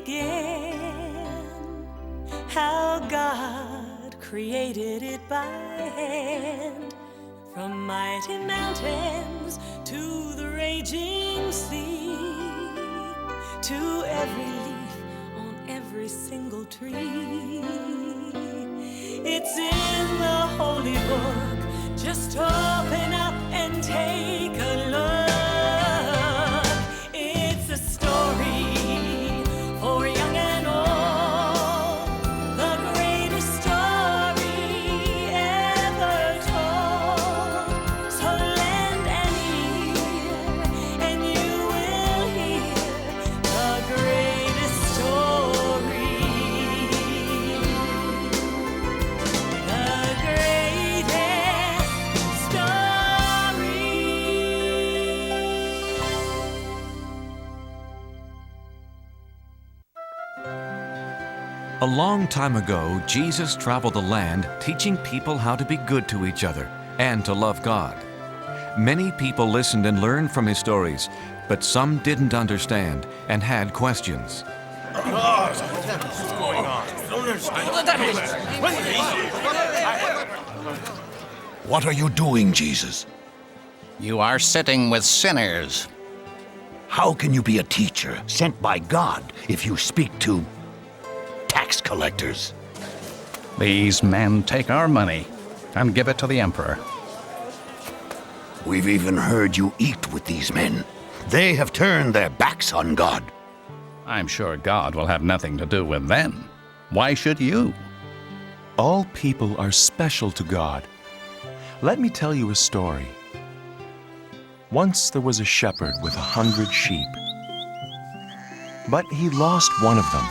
began, how God created it by hand. From mighty mountains to the raging sea, to every leaf on every single tree. It's in the holy book. Just open up and take a look. It's a story for young and old, the greatest story ever told. So lend an ear and you will hear the greatest story. The greatest story. A long time ago, Jesus traveled the land teaching people how to be good to each other and to love God. Many people listened and learned from his stories, but some didn't understand and had questions. What are you doing, Jesus? You are sitting with sinners. How can you be a teacher sent by God if you speak to tax collectors? These men take our money and give it to the emperor. We've even heard you eat with these men. They have turned their backs on God. I'm sure God will have nothing to do with them. Why should you? All people are special to God. Let me tell you a story. Once there was a shepherd with 100 sheep, but he lost one of them.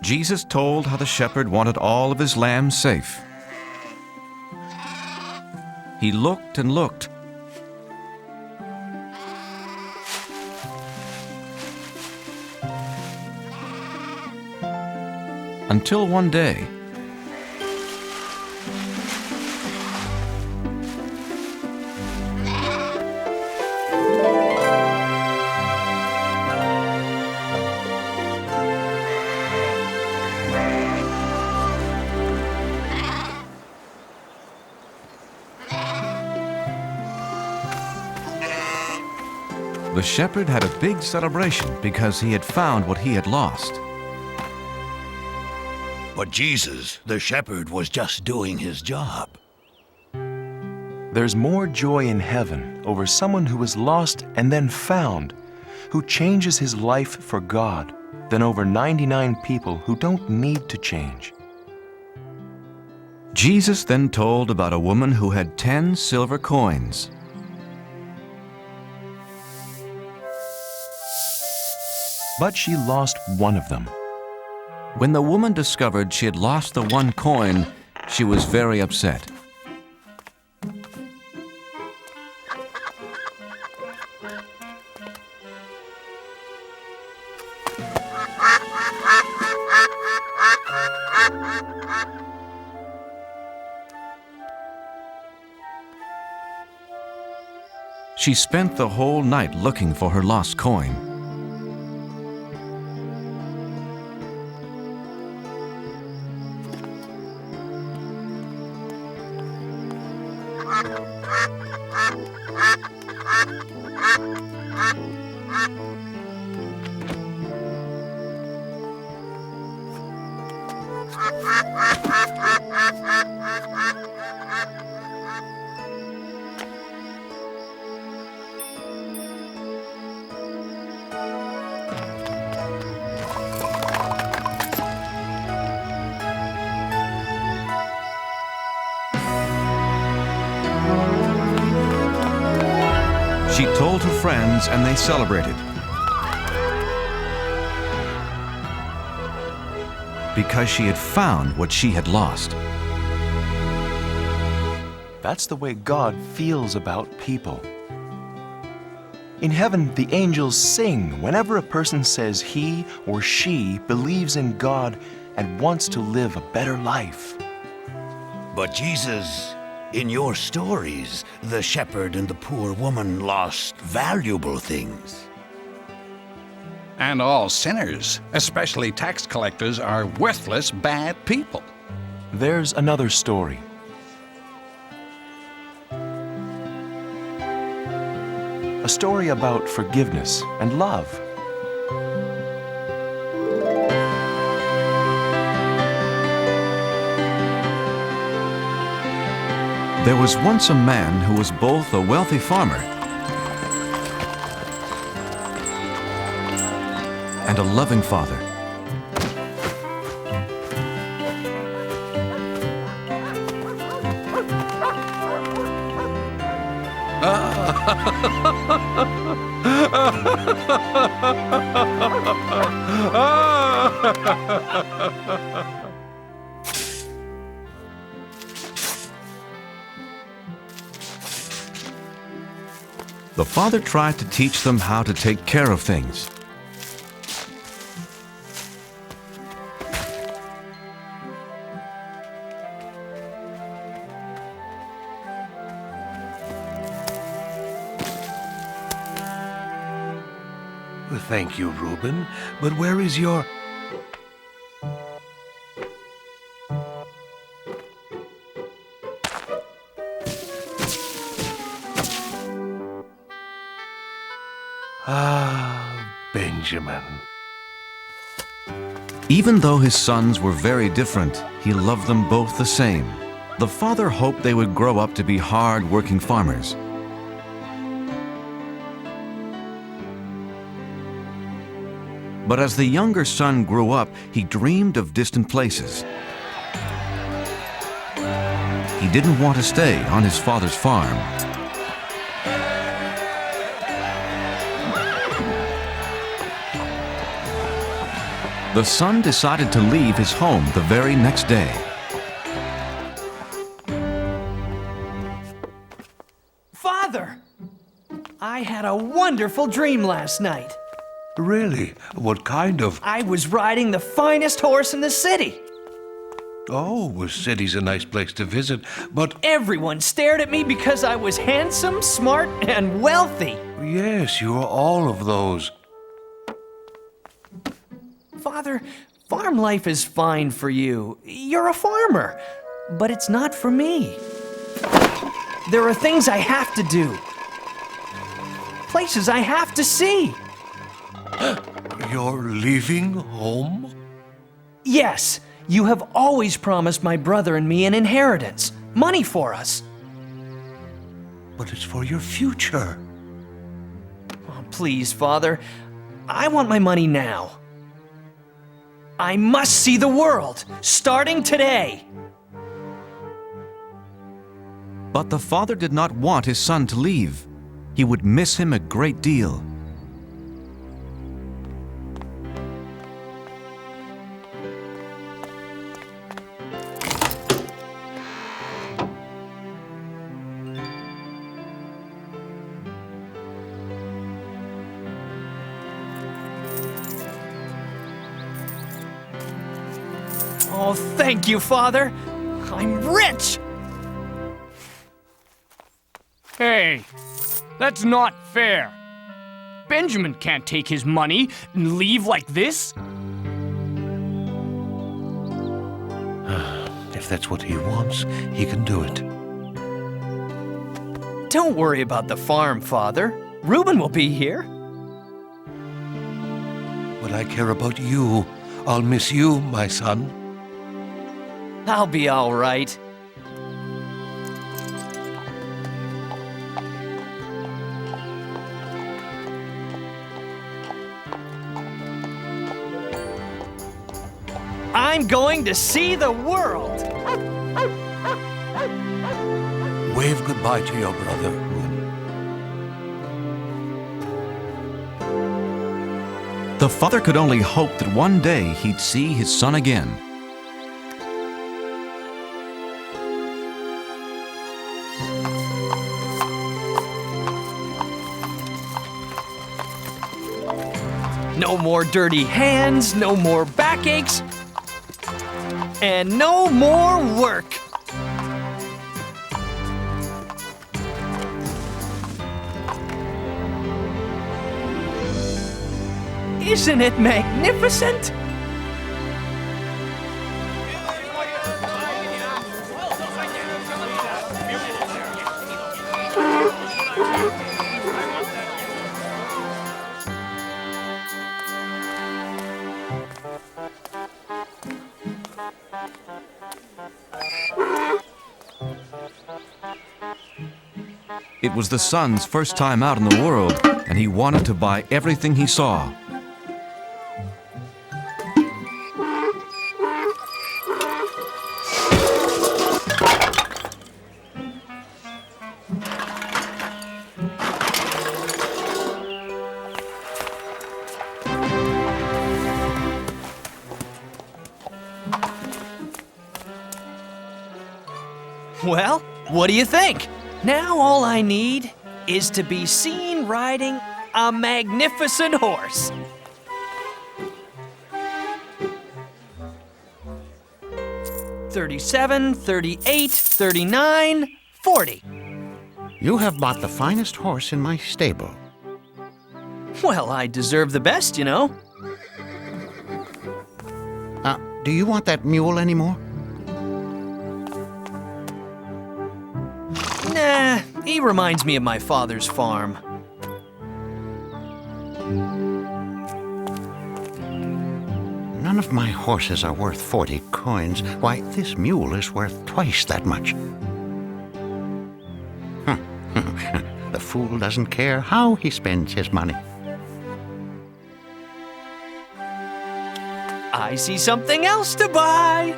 Jesus told how the shepherd wanted all of his lambs safe. He looked and looked. Until one day, the shepherd had a big celebration because he had found what he had lost. But Jesus, the shepherd, was just doing his job. There's more joy in heaven over someone who was lost and then found, who changes his life for God, than over 99 people who don't need to change. Jesus then told about a woman who had 10 silver coins. But she lost one of them. When the woman discovered she had lost the one coin, she was very upset. She spent the whole night looking for her lost coin. She told her friends and they celebrated. Because she had found what she had lost. That's the way God feels about people. In heaven, the angels sing whenever a person says he or she believes in God and wants to live a better life. But Jesus, in your stories, the shepherd and the poor woman lost valuable things. And all sinners, especially tax collectors, are worthless, bad people. There's another story. A story about forgiveness and love. There was once a man who was both a wealthy farmer and a loving father. The father tried to teach them how to take care of things. Thank you, Reuben. But where is your... Ah, Benjamin. Even though his sons were very different, he loved them both the same. The father hoped they would grow up to be hard-working farmers. But as the younger son grew up, he dreamed of distant places. He didn't want to stay on his father's farm. The son decided to leave his home the very next day. Father! I had a wonderful dream last night. Really? What kind of... I was riding the finest horse in the city. Oh, a city's a nice place to visit, but... Everyone stared at me because I was handsome, smart, and wealthy. Yes, you are all of those. Father, farm life is fine for you. You're a farmer. But it's not for me. There are things I have to do. Places I have to see. You're leaving home? Yes, you have always promised my brother and me an inheritance. Money for us. But it's for your future. Oh, please, Father. I want my money now. I must see the world, starting today. But the father did not want his son to leave. He would miss him a great deal. Oh, thank you, Father. I'm rich. Hey, that's not fair. Benjamin can't take his money and leave like this. If that's what he wants, he can do it. Don't worry about the farm, Father. Reuben will be here. But I care about you. I'll miss you, my son. I'll be all right. I'm going to see the world. Wave goodbye to your brother, Reuben. The father could only hope that one day he'd see his son again. No more dirty hands, no more backaches, and no more work. Isn't it magnificent? It was the son's first time out in the world, and he wanted to buy everything he saw. Well, what do you think? Now all I need is to be seen riding a magnificent horse. $37, $38, $39, $40. You have bought the finest horse in my stable. Well, I deserve the best, you know. Do you want that mule anymore? Nah, he reminds me of my father's farm. None of my horses are worth 40 coins. Why, this mule is worth twice that much. The fool doesn't care how he spends his money. I see something else to buy.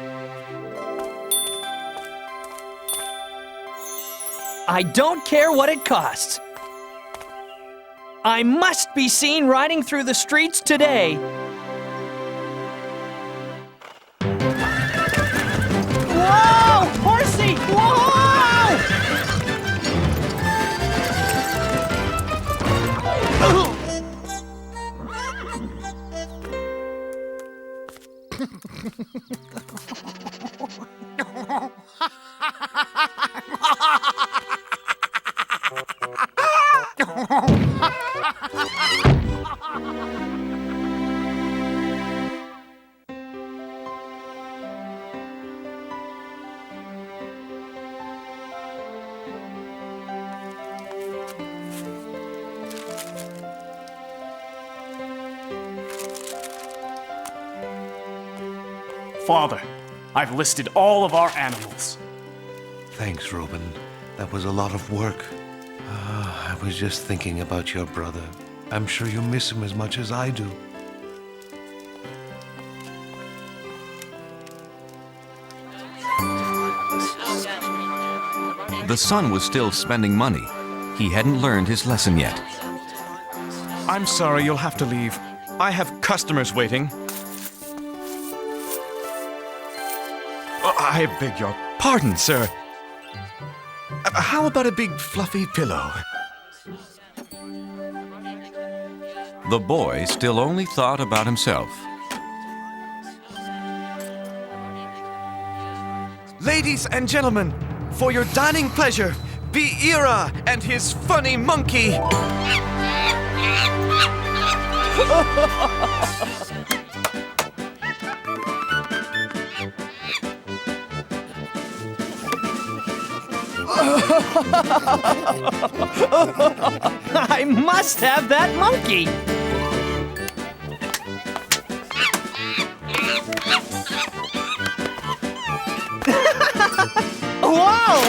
I don't care what it costs. I must be seen riding through the streets today. Whoa! Horsey! Whoa! Father, I've listed all of our animals. Thanks, Reuben. That was a lot of work. I was just thinking about your brother. I'm sure you miss him as much as I do. The son was still spending money. He hadn't learned his lesson yet. I'm sorry, you'll have to leave. I have customers waiting. I beg your pardon, sir. How about a big fluffy pillow? The boy still only thought about himself. Ladies and gentlemen, for your dining pleasure, be Ira and his funny monkey. I must have that monkey. Whoa!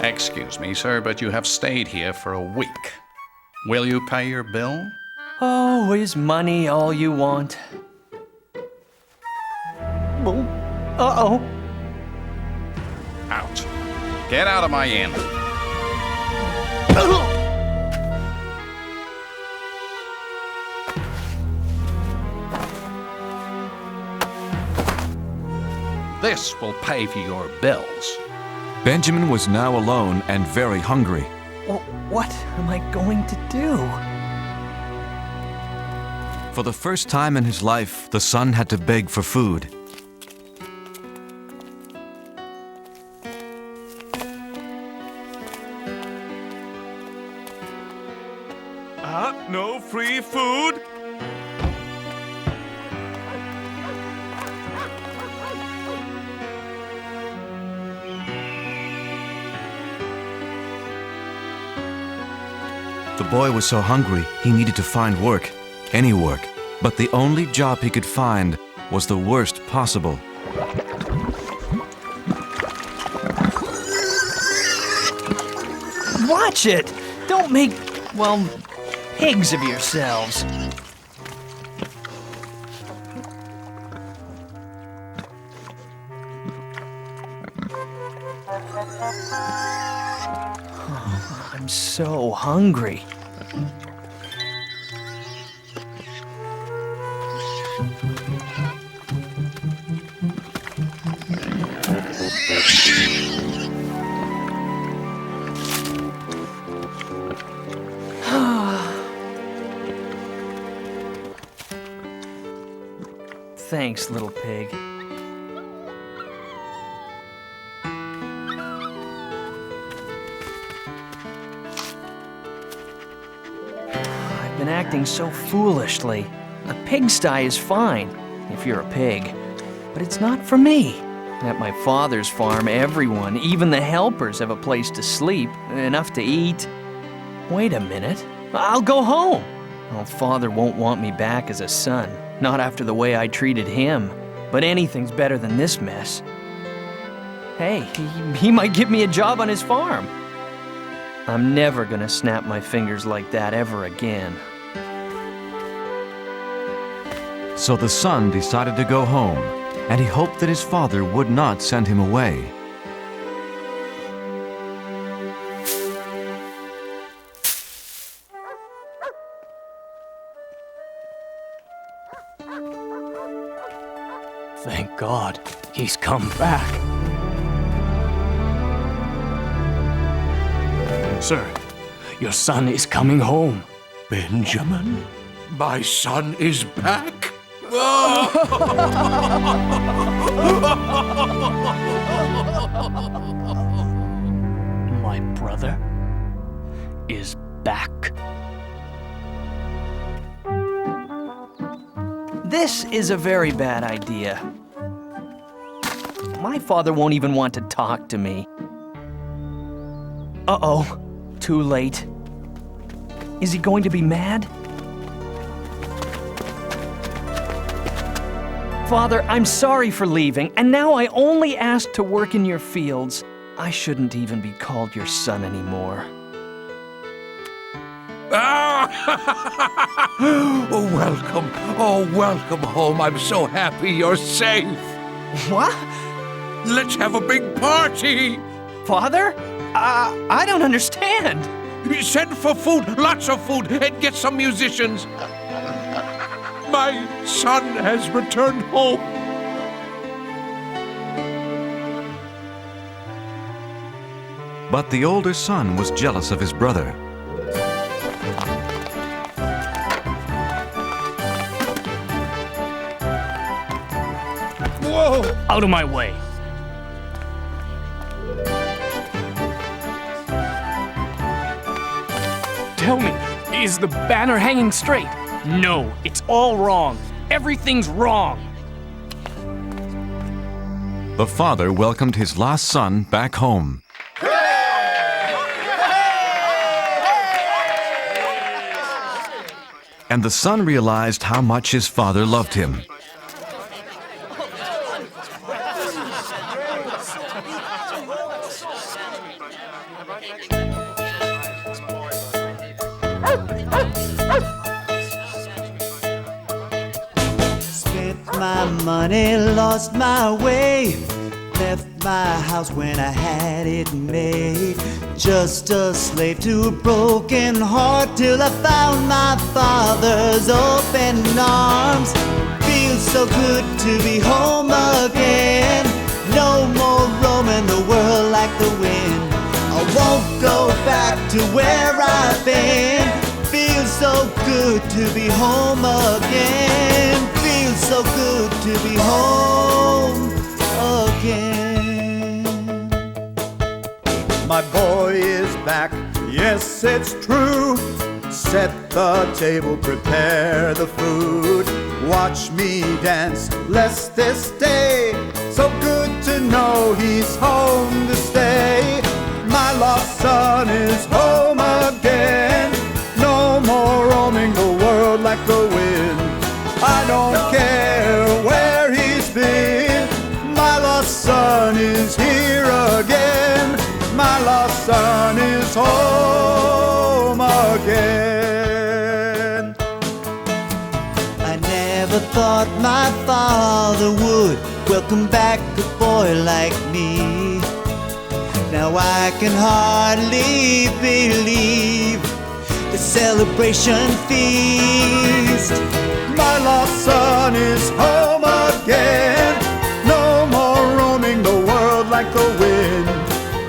Excuse me, sir, but you have stayed here for a week. Will you pay your bill? Oh, is money all you want? Uh-oh. Out. Get out of my inn. This will pay for your bills. Benjamin was now alone and very hungry. Well, what am I going to do? For the first time in his life, the son had to beg for food. No free food? The boy was so hungry, he needed to find work, any work. But the only job he could find was the worst possible. Watch it! Don't make, well, pigs of yourselves. Oh, I'm so hungry. Thanks, little pig. I've been acting so foolishly. A pigsty is fine, if you're a pig. But it's not for me. At my father's farm, everyone, even the helpers, have a place to sleep, enough to eat. Wait a minute. I'll go home. Well, father won't want me back as a son. Not after the way I treated him. But anything's better than this mess. Hey, he might give me a job on his farm. I'm never gonna snap my fingers like that ever again. So the son decided to go home, and he hoped that his father would not send him away. Thank God, he's come back. Sir, your son is coming home. Benjamin? My son is back? My brother is back. This is a very bad idea. My father won't even want to talk to me. Uh-oh, too late. Is he going to be mad? Father, I'm sorry for leaving, and now I only ask to work in your fields. I shouldn't even be called your son anymore. Oh, welcome. Oh, welcome home. I'm so happy you're safe. What? Let's have a big party. Father? I don't understand. Send for food, lots of food, and get some musicians. My son has returned home. But the older son was jealous of his brother. Whoa! Out of my way. Tell me, is the banner hanging straight? No, it's all wrong. Everything's wrong. The father welcomed his last son back home. And the son realized how much his father loved him. Spent my money, lost my way, left my house when I had it made. Just a slave to a broken heart till I found my father's open arms. Feels so good to be home again. No more roaming the world like the wind. I won't go back to where I've been. Feels so good to be home again. Feels so good to be home again. My boy is back, yes, it's true. Set the table, prepare the food. Watch me dance, bless this day. So good to know he's home to stay. My lost son is home again. No more roaming the world like the wind. I don't care where he's been. My lost son is here again. My lost son is home again. I never thought my father would welcome back a boy like me. Now I can hardly believe the celebration feast. My lost son is home again. No more roaming the world like the wind.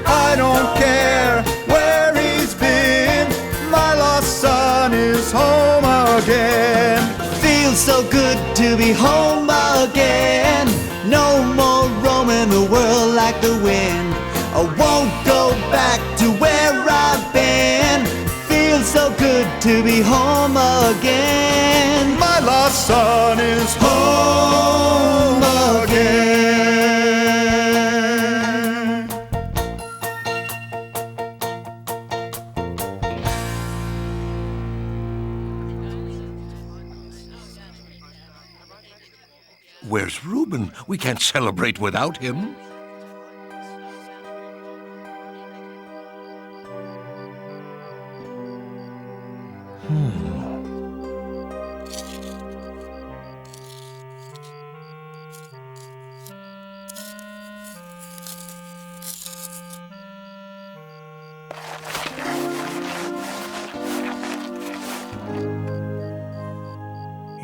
I don't care where he's been. My lost son is home again. Feels so good to be home again. No more roaming the world like the wind. I won't go back to where I've been. Feels so good to be home again. My lost son is home again. Where's Reuben? We can't celebrate without him.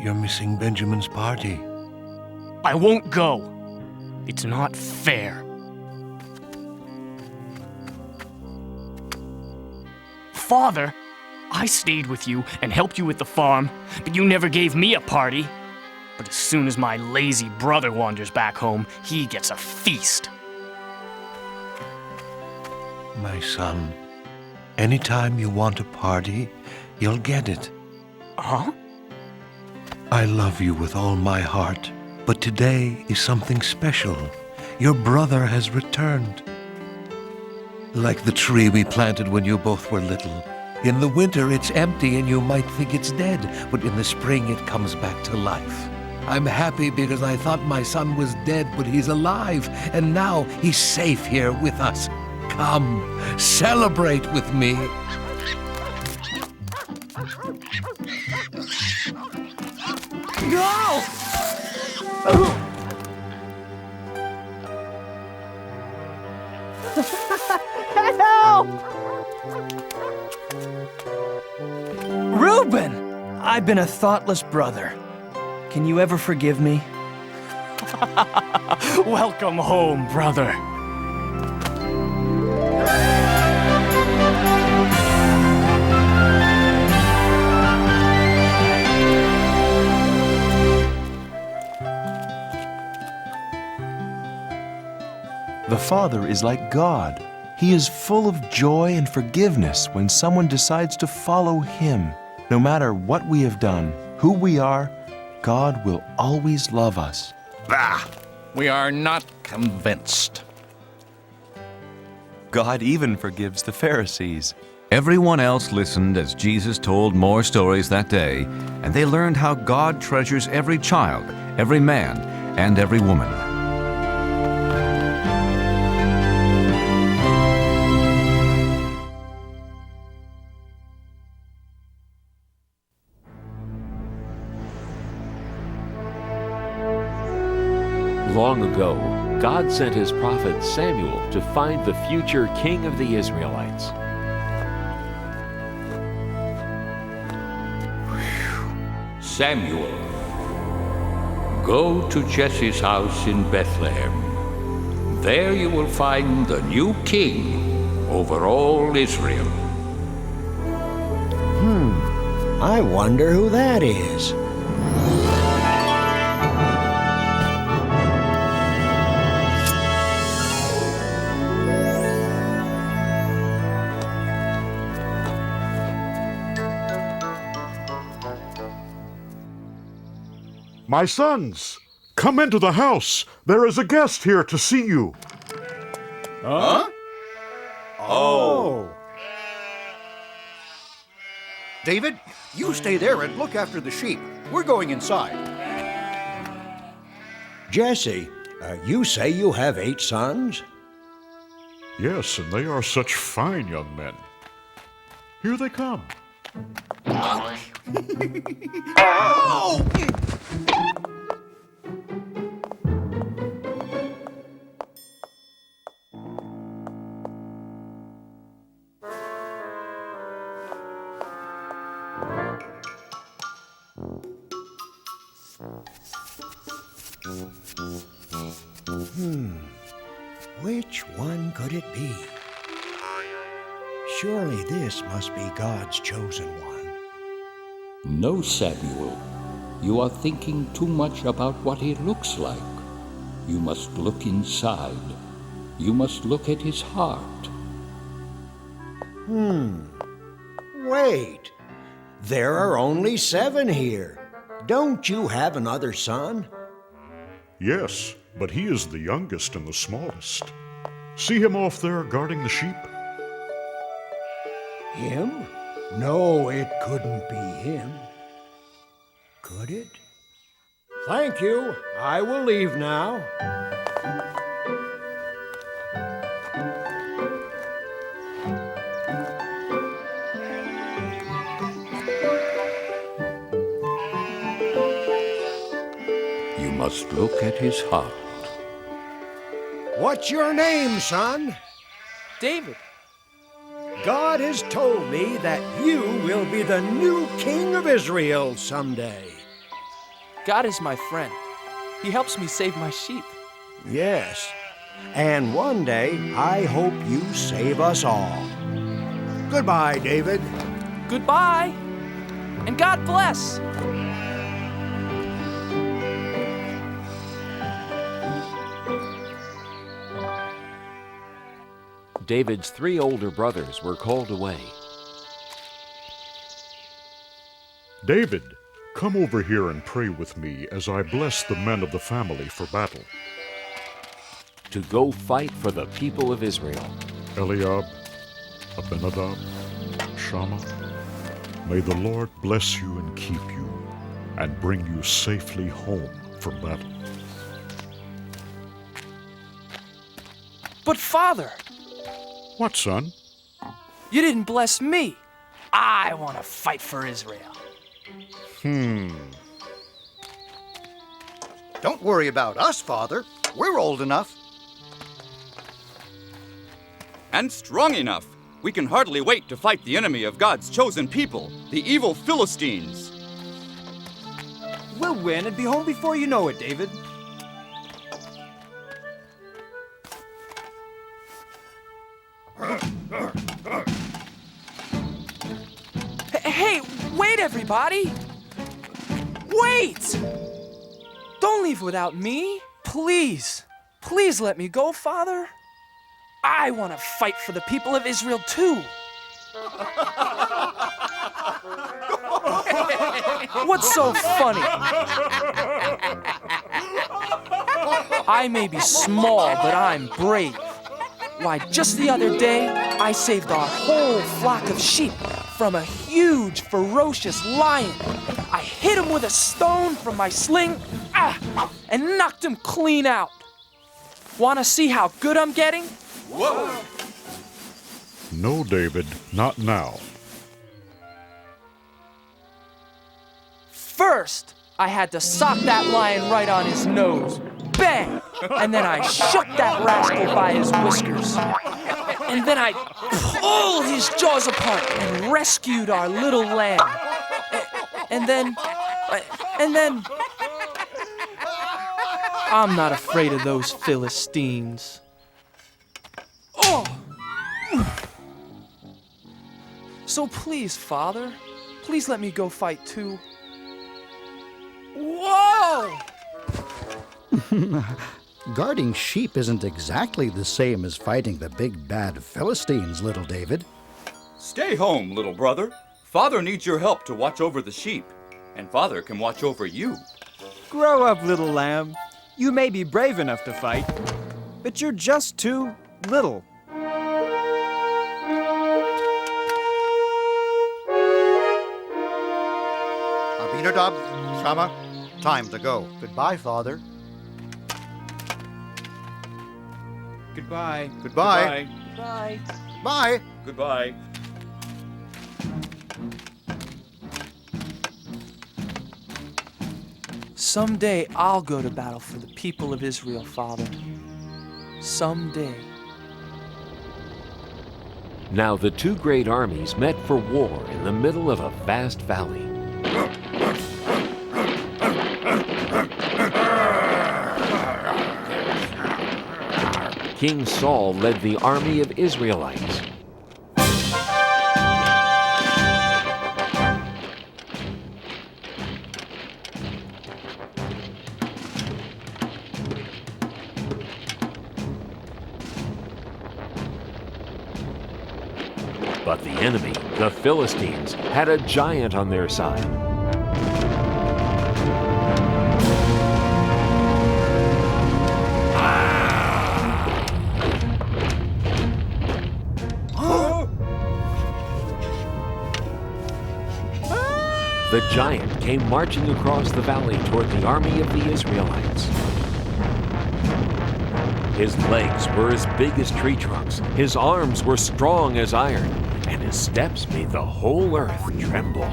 You're missing Benjamin's party. I won't go. It's not fair. Father, I stayed with you and helped you with the farm, but you never gave me a party. But as soon as my lazy brother wanders back home, he gets a feast. My son, anytime you want a party, you'll get it. Huh? I love you with all my heart, but today is something special. Your brother has returned. Like the tree we planted when you both were little. In the winter it's empty and you might think it's dead, but in the spring it comes back to life. I'm happy because I thought my son was dead, but he's alive, and now he's safe here with us. Come, celebrate with me. No! Help! Reuben! I've been a thoughtless brother. Can you ever forgive me? Welcome home, brother. The Father is like God. He is full of joy and forgiveness when someone decides to follow Him. No matter what we have done, who we are, God will always love us. Bah! We are not convinced. God even forgives the Pharisees. Everyone else listened as Jesus told more stories that day, and they learned how God treasures every child, every man, and every woman. Long ago, God sent his prophet Samuel to find the future king of the Israelites. Samuel, go to Jesse's house in Bethlehem. There you will find the new king over all Israel. I wonder who that is. My sons, come into the house. There is a guest here to see you. Huh? Oh. David, you stay there and look after the sheep. We're going inside. Jesse, you say you have 8 sons? Yes, and they are such fine young men. Here they come. Oh! Which one could it be? Surely this must be God's chosen one. No, Samuel. You are thinking too much about what he looks like. You must look inside. You must look at his heart. Wait. There are only 7 here. Don't you have another son? Yes, but he is the youngest and the smallest. See him off there guarding the sheep? Him? No, it couldn't be him. Could it? Thank you. I will leave now. You must look at his heart. What's your name, son? David. God has told me that you will be the new king of Israel someday. God is my friend. He helps me save my sheep. Yes, and one day I hope you save us all. Goodbye, David. Goodbye, and God bless. David's 3 older brothers were called away. David, come over here and pray with me as I bless the men of the family for battle. To go fight for the people of Israel. Eliab, Abinadab, Shammah, may the Lord bless you and keep you, and bring you safely home from battle. But Father! What, son? You didn't bless me. I want to fight for Israel. Don't worry about us, Father. We're old enough. And strong enough. We can hardly wait to fight the enemy of God's chosen people, the evil Philistines. We'll win and be home before you know it, David. Hey, wait, everybody! Wait! Don't leave without me. Please. Please let me go, Father. I want to fight for the people of Israel, too. What's so funny? I may be small, but I'm brave. Why, just the other day, I saved our whole flock of sheep from a huge, ferocious lion. I hit him with a stone from my sling, and knocked him clean out. Want to see how good I'm getting? Whoa! No, David, not now. First, I had to sock that lion right on his nose. Bang! And then I shook that rascal by his whiskers. And then I pulled his jaws apart and rescued our little lamb. And then... I'm not afraid of those Philistines. So please, Father, please let me go fight too. Whoa! Guarding sheep isn't exactly the same as fighting the big bad Philistines, little David. Stay home, little brother. Father needs your help to watch over the sheep, and Father can watch over you. Grow up, little lamb. You may be brave enough to fight, but you're just too little. Abinadab, Shammah, time to go. Goodbye, Father. Goodbye. Goodbye. Bye. Bye. Goodbye. Someday I'll go to battle for the people of Israel, Father. Someday. Now the two great armies met for war in the middle of a vast valley. King Saul led the army of Israelites. But the enemy, the Philistines, had a giant on their side. The giant came marching across the valley toward the army of the Israelites. His legs were as big as tree trunks, his arms were strong as iron, and his steps made the whole earth tremble.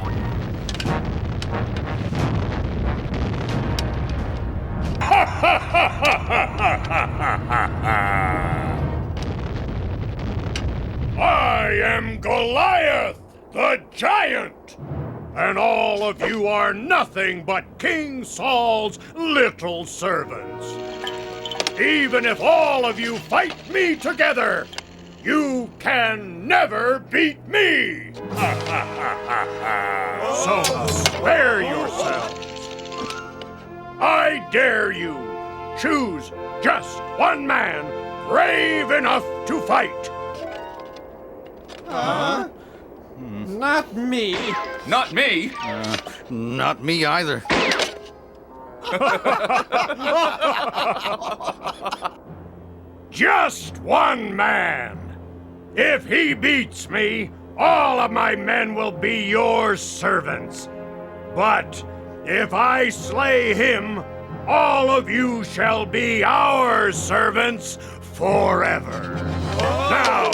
I am Goliath, the giant, and all of you are nothing but King Saul's little servants. Even if all of you fight me together, you can never beat me! So spare yourselves. I dare you, choose just one man brave enough to fight. Not me. Not me. Not me either. Just one man. If he beats me, all of my men will be your servants. But if I slay him, all of you shall be our servants forever. Now,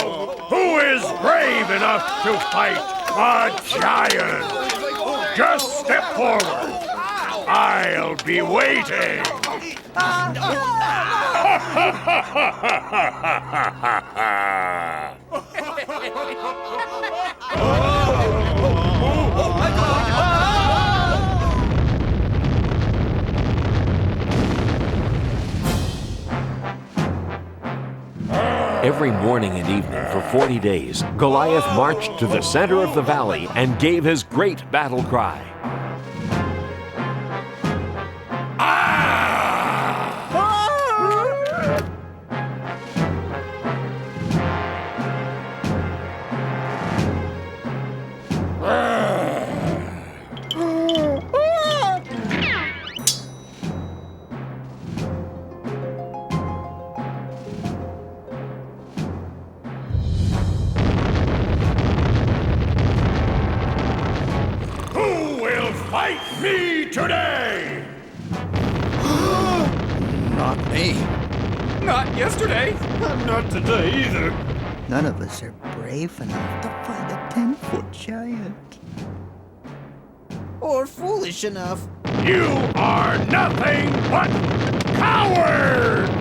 who is brave enough to fight a giant? Just step forward. I'll be waiting. Every morning and evening for 40 days, Goliath marched to the center of the valley and gave his great battle cry. Fight me today! Not me. Not yesterday. Not today either. None of us are brave enough to fight a 10-foot giant. Or foolish enough. You are nothing but cowards!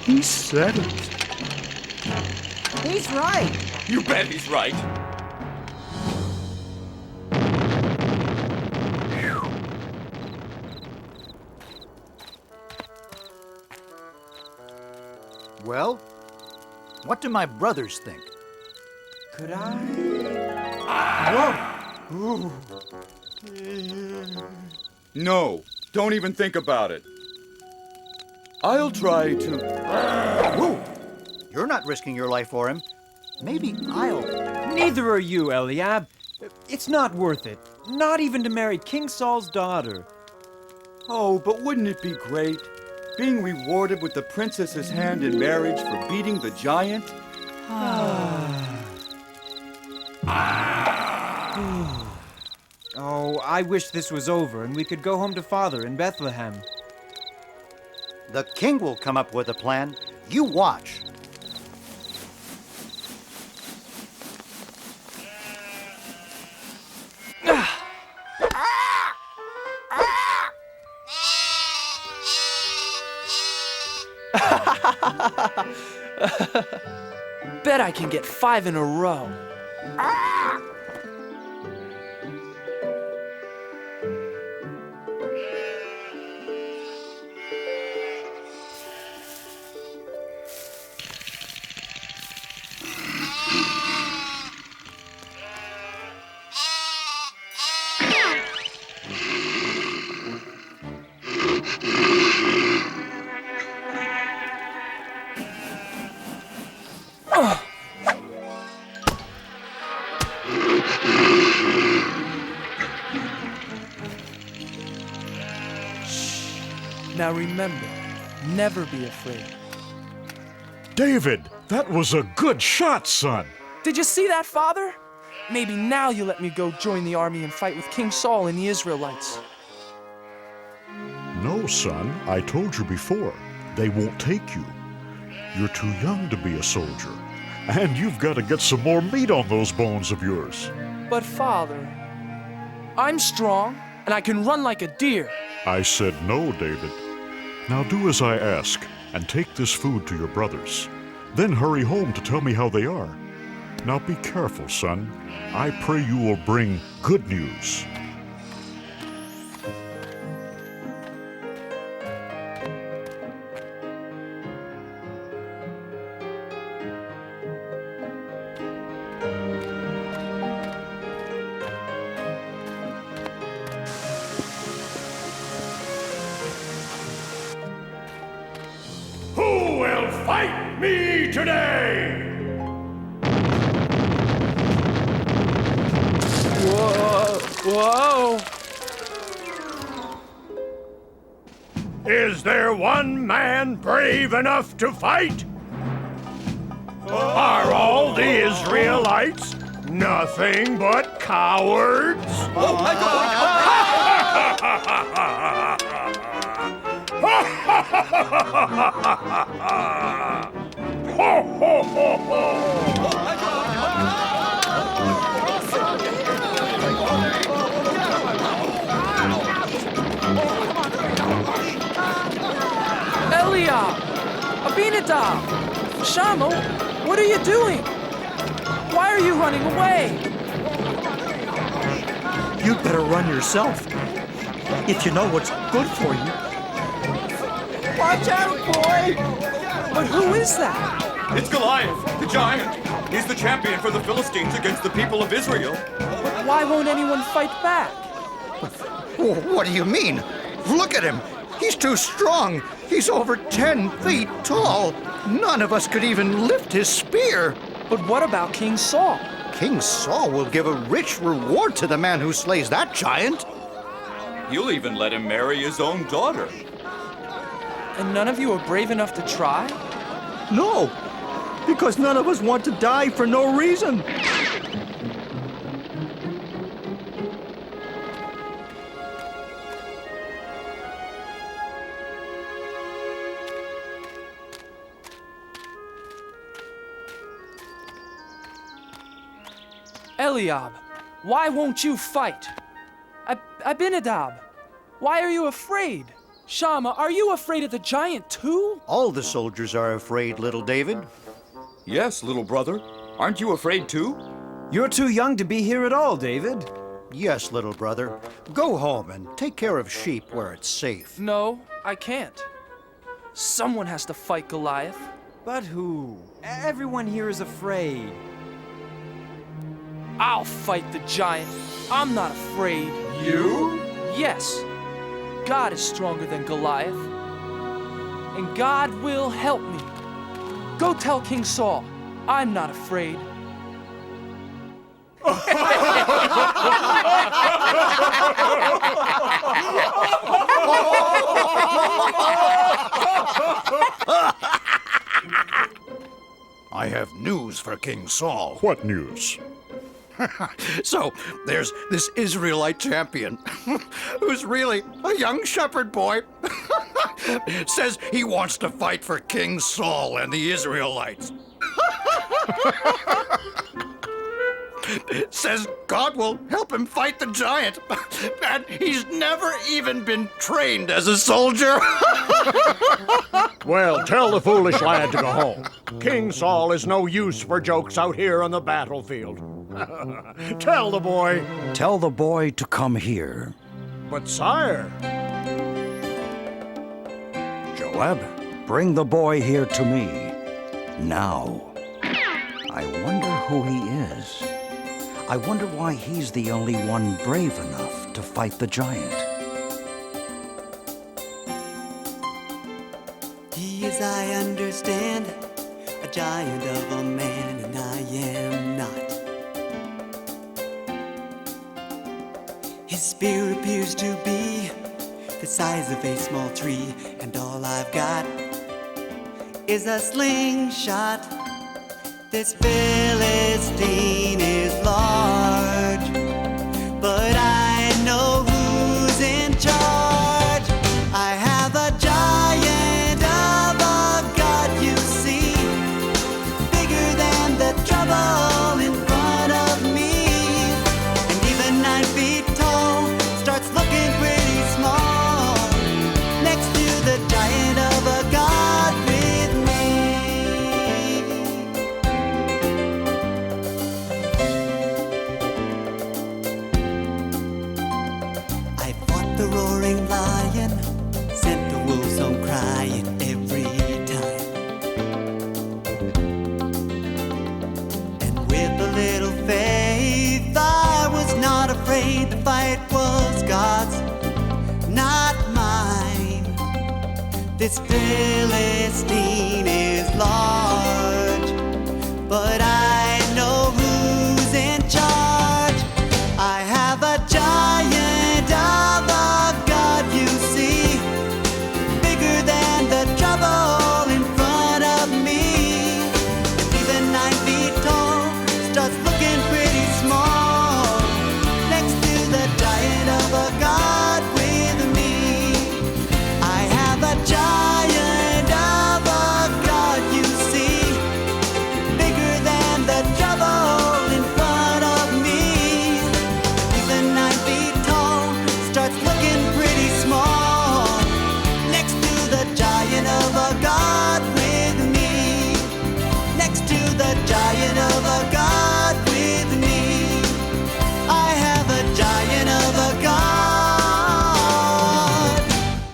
He said it. He's right. You bet he's right. Well, what do my brothers think? Could I? Whoa! No, don't even think about it. I'll try to... Whoa! You're not risking your life for him. Maybe I'll... Neither are you, Eliab. It's not worth it. Not even to marry King Saul's daughter. Oh, but wouldn't it be great? Being rewarded with the princess's hand in marriage for beating the giant? Oh, I wish this was over and we could go home to Father in Bethlehem. The king will come up with a plan. You watch. Bet I can get 5 in a row. Now remember, never be afraid. David, that was a good shot, son. Did you see that, Father? Maybe now you'll let me go join the army and fight with King Saul and the Israelites. No, son, I told you before. They won't take you. You're too young to be a soldier. And you've got to get some more meat on those bones of yours. But Father, I'm strong and I can run like a deer. I said no, David. Now do as I ask and take this food to your brothers. Then hurry home to tell me how they are. Now be careful, son. I pray you will bring good news. Who will fight me today? Whoa! Is there one man brave enough to fight? Are all the Israelites nothing but cowards? Oh my God! Eliab! Abinadab! Shammah, what are you doing? Why are you running away? You'd better run yourself. If you know what's good for you. Watch out, boy! But who is that? It's Goliath, the giant. He's the champion for the Philistines against the people of Israel. But why won't anyone fight back? What do you mean? Look at him. He's too strong. He's over 10 feet tall. None of us could even lift his spear. But what about King Saul? King Saul will give a rich reward to the man who slays that giant. You'll even let him marry his own daughter. And none of you are brave enough to try? No, because none of us want to die for no reason. Eliab, why won't you fight? Abinadab, why are you afraid? Shammah, are you afraid of the giant too? All the soldiers are afraid, little David. Yes, little brother. Aren't you afraid too? You're too young to be here at all, David. Yes, little brother. Go home and take care of sheep where it's safe. No, I can't. Someone has to fight Goliath. But who? Everyone here is afraid. I'll fight the giant. I'm not afraid. You? Yes. God is stronger than Goliath. And God will help me. Go tell King Saul, I'm not afraid. I have news for King Saul. What news? So, there's this Israelite champion who's really a young shepherd boy. Says he wants to fight for King Saul and the Israelites. Says God will help him fight the giant. And he's never even been trained as a soldier. Well, tell the foolish lad to go home. King Saul is no use for jokes out here on the battlefield. Tell the boy. Tell the boy to come here. But sire. Joab, bring the boy here to me. Now. I wonder who he is. I wonder why he's the only one brave enough to fight the giant. He is, I understand, a giant of a man, and I am not. His spear appears to be the size of a small tree, and all I've got is a slingshot. This Philistine is large, but I know who's in charge. I have a giant of a God, you see, bigger than the trouble in front of me. And even 9 feet tall starts looking pretty small next to the giant of a God with me. I fought the roaring lion, sent the wolves home crying every time. And with a little faith, I was not afraid. The fight was God's, not mine. This Philistine is large, but I know who's in charge. I have a giant of a God, you see, bigger than the trouble in front of me. And even 9 feet tall starts looking pretty small next to the giant of a God with me. I have a giant of a God, you see, bigger than the trouble in front of me. Even 9 feet tall starts looking pretty small next to the giant of a God with me. Next to the giant of a God with me. I have a giant of a God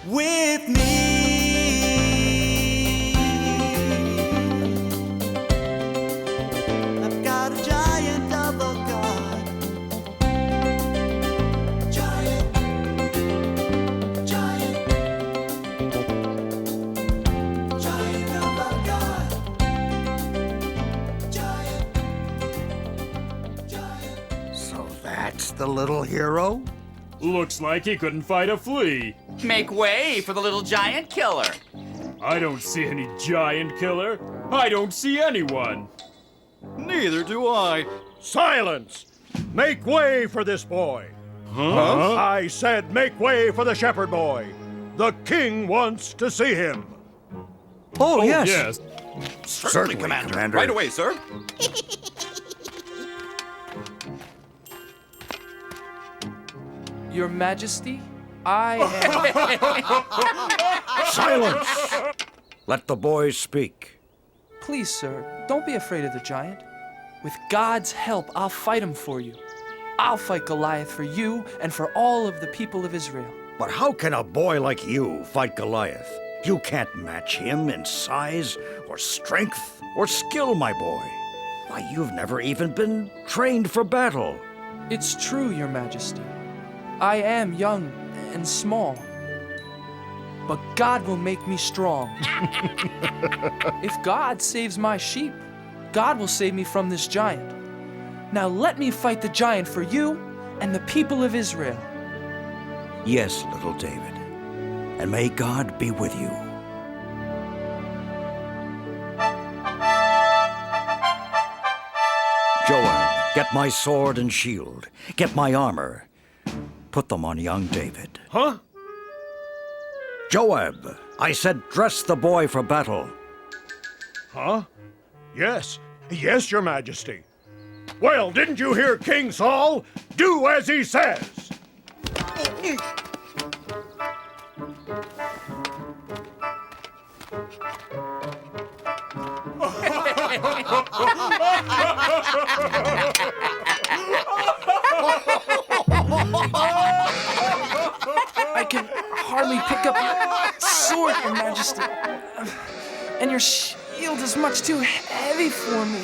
with me. I've got a giant of a God. Giant, giant, giant of a God. Giant, giant. So that's the little hero? Looks like he couldn't fight a flea. Make way for the little giant killer. I don't see any giant killer. I don't see anyone. Neither do I. Silence! Make way for this boy. Huh? I said make way for the shepherd boy. The king wants to see him. Oh, yes. Certainly, Commander. Right away, sir. Your Majesty, I am... Silence! Let the boy speak. Please, sir, don't be afraid of the giant. With God's help, I'll fight him for you. I'll fight Goliath for you and for all of the people of Israel. But how can a boy like you fight Goliath? You can't match him in size or strength or skill, my boy. Why, you've never even been trained for battle. It's true, Your Majesty. I am young and small. But God will make me strong. If God saves my sheep, God will save me from this giant. Now let me fight the giant for you and the people of Israel. Yes, little David. And may God be with you. Joab, get my sword and shield. Get my armor. Put them on young David. Huh? Joab, I said dress the boy for battle. Huh? Yes. Yes, Your Majesty. Well, didn't you hear King Saul? Do as he says. I can hardly pick up your sword, Your Majesty. And your shield is much too heavy for me.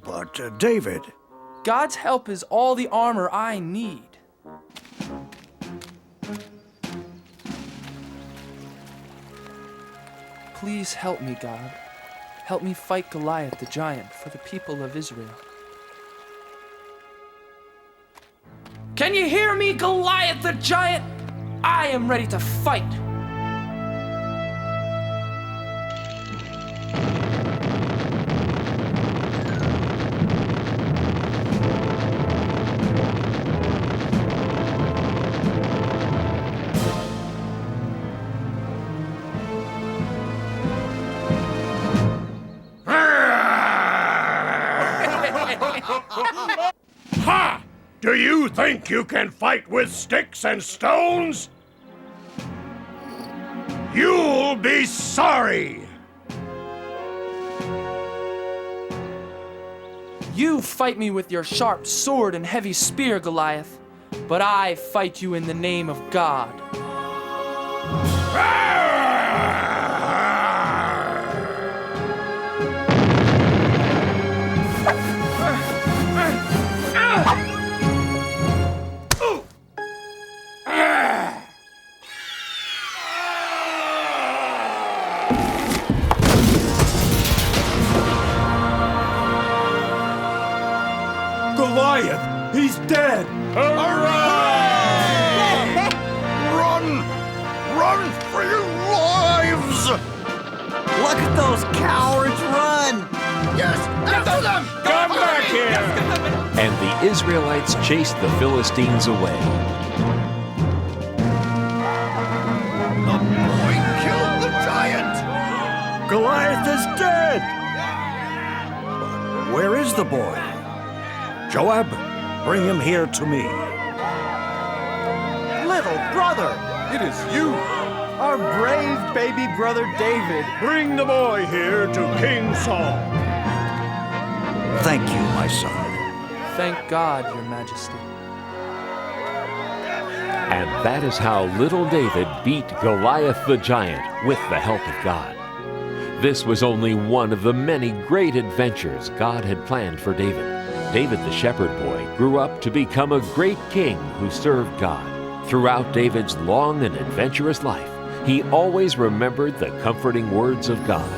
But, David... God's help is all the armor I need. Please help me, God. Help me fight Goliath the giant for the people of Israel. Can you hear me, Goliath the giant? I am ready to fight. Ha! Do you think you can fight with sticks and stones? You'll be sorry! You fight me with your sharp sword and heavy spear, Goliath, but I fight you in the name of God. Goliath! He's dead! Hooray! Run! Run for your lives! Look at those cowards run! Yes! After them! Come back here! And the Israelites chased the Philistines away. The boy killed the giant! Goliath is dead! Where is the boy? Joab, bring him here to me. Little brother, it is you, our brave baby brother David. Bring the boy here to King Saul. Thank you, my son. Thank God, Your Majesty. And that is how little David beat Goliath the giant with the help of God. This was only one of the many great adventures God had planned for David. David the shepherd boy grew up to become a great king who served God. Throughout David's long and adventurous life, he always remembered the comforting words of God.